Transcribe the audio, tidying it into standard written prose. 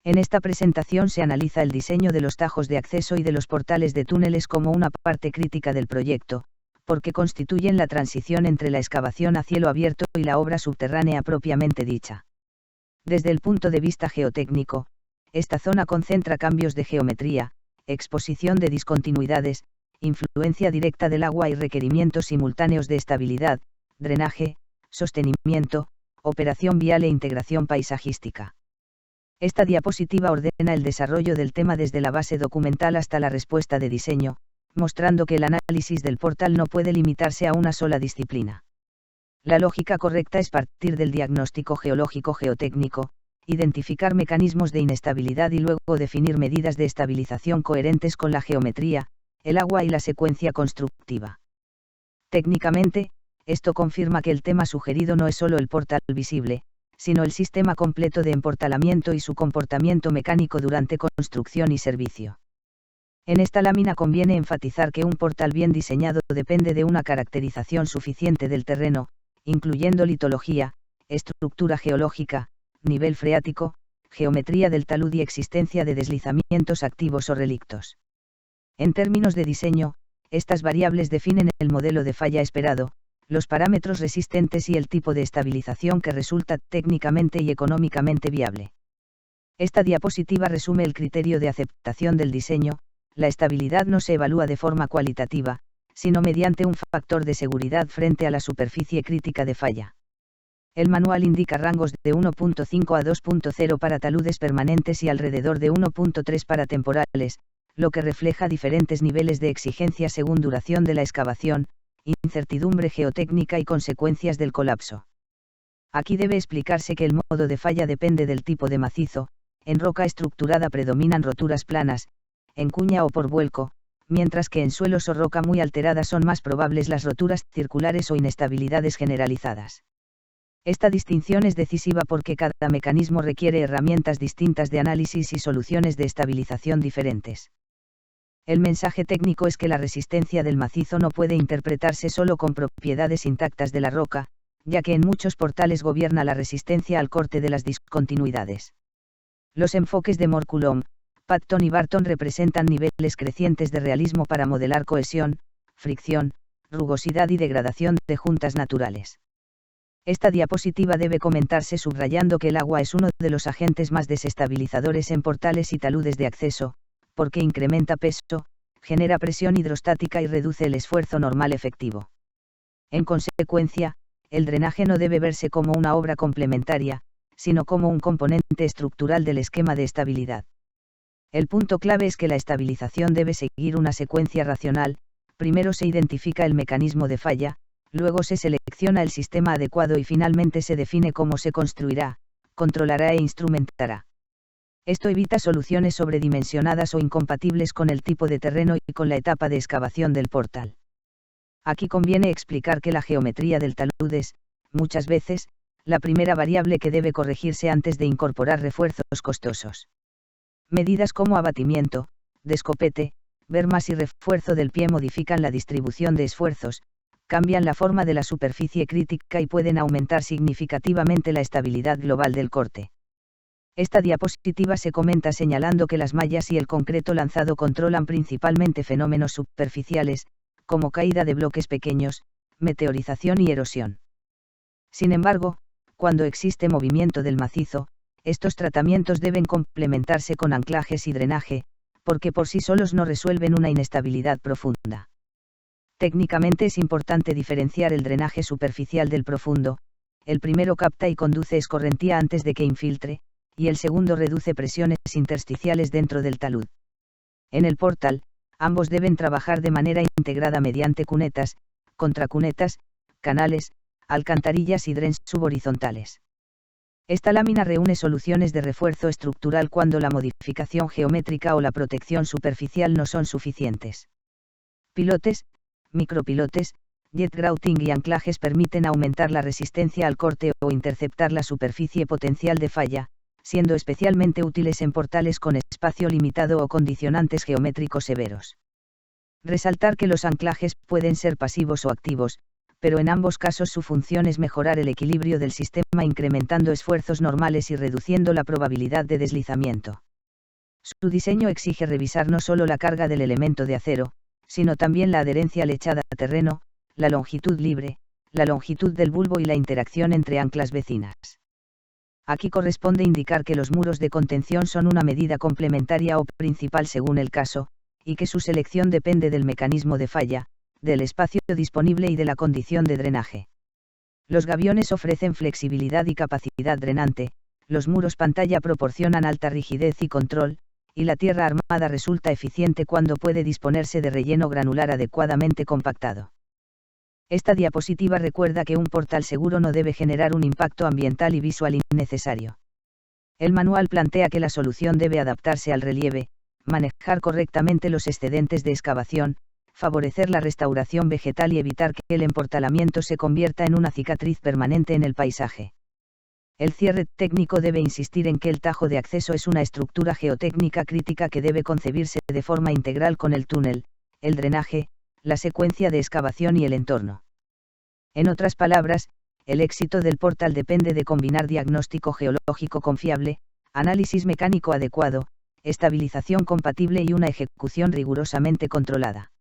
En esta presentación se analiza el diseño de los tajos de acceso y de los portales de túneles como una parte crítica del proyecto, porque constituyen la transición entre la excavación a cielo abierto y la obra subterránea propiamente dicha. Desde el punto de vista geotécnico, esta zona concentra cambios de geometría, exposición de discontinuidades, influencia directa del agua y requerimientos simultáneos de estabilidad, drenaje, sostenimiento, operación vial e integración paisajística. Esta diapositiva ordena el desarrollo del tema desde la base documental hasta la respuesta de diseño, mostrando que el análisis del portal no puede limitarse a una sola disciplina. La lógica correcta es partir del diagnóstico geológico geotécnico, identificar mecanismos de inestabilidad y luego definir medidas de estabilización coherentes con la geometría, el agua y la secuencia constructiva. Técnicamente, esto confirma que el tema sugerido no es solo el portal visible, sino el sistema completo de emportalamiento y su comportamiento mecánico durante construcción y servicio. En esta lámina conviene enfatizar que un portal bien diseñado depende de una caracterización suficiente del terreno, incluyendo litología, estructura geológica, nivel freático, geometría del talud y existencia de deslizamientos activos o relictos. En términos de diseño, estas variables definen el modelo de falla esperado, los parámetros resistentes y el tipo de estabilización que resulta técnicamente y económicamente viable. Esta diapositiva resume el criterio de aceptación del diseño. La estabilidad no se evalúa de forma cualitativa, sino mediante un factor de seguridad frente a la superficie crítica de falla. El manual indica rangos de 1.5 a 2.0 para taludes permanentes y alrededor de 1.3 para temporales, lo que refleja diferentes niveles de exigencia según duración de la excavación, incertidumbre geotécnica y consecuencias del colapso. Aquí debe explicarse que el modo de falla depende del tipo de macizo. En roca estructurada predominan roturas planas, en cuña o por vuelco, mientras que en suelos o roca muy alterada son más probables las roturas circulares o inestabilidades generalizadas. Esta distinción es decisiva porque cada mecanismo requiere herramientas distintas de análisis y soluciones de estabilización diferentes. El mensaje técnico es que la resistencia del macizo no puede interpretarse solo con propiedades intactas de la roca, ya que en muchos portales gobierna la resistencia al corte de las discontinuidades. Los enfoques de Moore-Coulomb, Patton y Barton representan niveles crecientes de realismo para modelar cohesión, fricción, rugosidad y degradación de juntas naturales. Esta diapositiva debe comentarse subrayando que el agua es uno de los agentes más desestabilizadores en portales y taludes de acceso, porque incrementa peso, genera presión hidrostática y reduce el esfuerzo normal efectivo. En consecuencia, el drenaje no debe verse como una obra complementaria, sino como un componente estructural del esquema de estabilidad. El punto clave es que la estabilización debe seguir una secuencia racional. Primero se identifica el mecanismo de falla, luego se selecciona el sistema adecuado y finalmente se define cómo se construirá, controlará e instrumentará. Esto evita soluciones sobredimensionadas o incompatibles con el tipo de terreno y con la etapa de excavación del portal. Aquí conviene explicar que la geometría del talud es, muchas veces, la primera variable que debe corregirse antes de incorporar refuerzos costosos. Medidas como abatimiento, descopete, bermas y refuerzo del pie modifican la distribución de esfuerzos, cambian la forma de la superficie crítica y pueden aumentar significativamente la estabilidad global del corte. Esta diapositiva se comenta señalando que las mallas y el concreto lanzado controlan principalmente fenómenos superficiales, como caída de bloques pequeños, meteorización y erosión. Sin embargo, cuando existe movimiento del macizo, estos tratamientos deben complementarse con anclajes y drenaje, porque por sí solos no resuelven una inestabilidad profunda. Técnicamente es importante diferenciar el drenaje superficial del profundo. El primero capta y conduce escorrentía antes de que infiltre, y el segundo reduce presiones intersticiales dentro del talud. En el portal, ambos deben trabajar de manera integrada mediante cunetas, contracunetas, canales, alcantarillas y drens subhorizontales. Esta lámina reúne soluciones de refuerzo estructural cuando la modificación geométrica o la protección superficial no son suficientes. Pilotes, micropilotes, jet grouting y anclajes permiten aumentar la resistencia al corte o interceptar la superficie potencial de falla, siendo especialmente útiles en portales con espacio limitado o condicionantes geométricos severos. Resaltar que los anclajes pueden ser pasivos o activos, pero en ambos casos su función es mejorar el equilibrio del sistema incrementando esfuerzos normales y reduciendo la probabilidad de deslizamiento. Su diseño exige revisar no solo la carga del elemento de acero, sino también la adherencia lechada a terreno, la longitud libre, la longitud del bulbo y la interacción entre anclas vecinas. Aquí corresponde indicar que los muros de contención son una medida complementaria o principal según el caso, y que su selección depende del mecanismo de falla, del espacio disponible y de la condición de drenaje. Los gaviones ofrecen flexibilidad y capacidad drenante, los muros pantalla proporcionan alta rigidez y control, y la tierra armada resulta eficiente cuando puede disponerse de relleno granular adecuadamente compactado. Esta diapositiva recuerda que un portal seguro no debe generar un impacto ambiental y visual innecesario. El manual plantea que la solución debe adaptarse al relieve, manejar correctamente los excedentes de excavación, favorecer la restauración vegetal y evitar que el emportalamiento se convierta en una cicatriz permanente en el paisaje. El cierre técnico debe insistir en que el tajo de acceso es una estructura geotécnica crítica que debe concebirse de forma integral con el túnel, el drenaje, la secuencia de excavación y el entorno. En otras palabras, el éxito del portal depende de combinar diagnóstico geológico confiable, análisis mecánico adecuado, estabilización compatible y una ejecución rigurosamente controlada.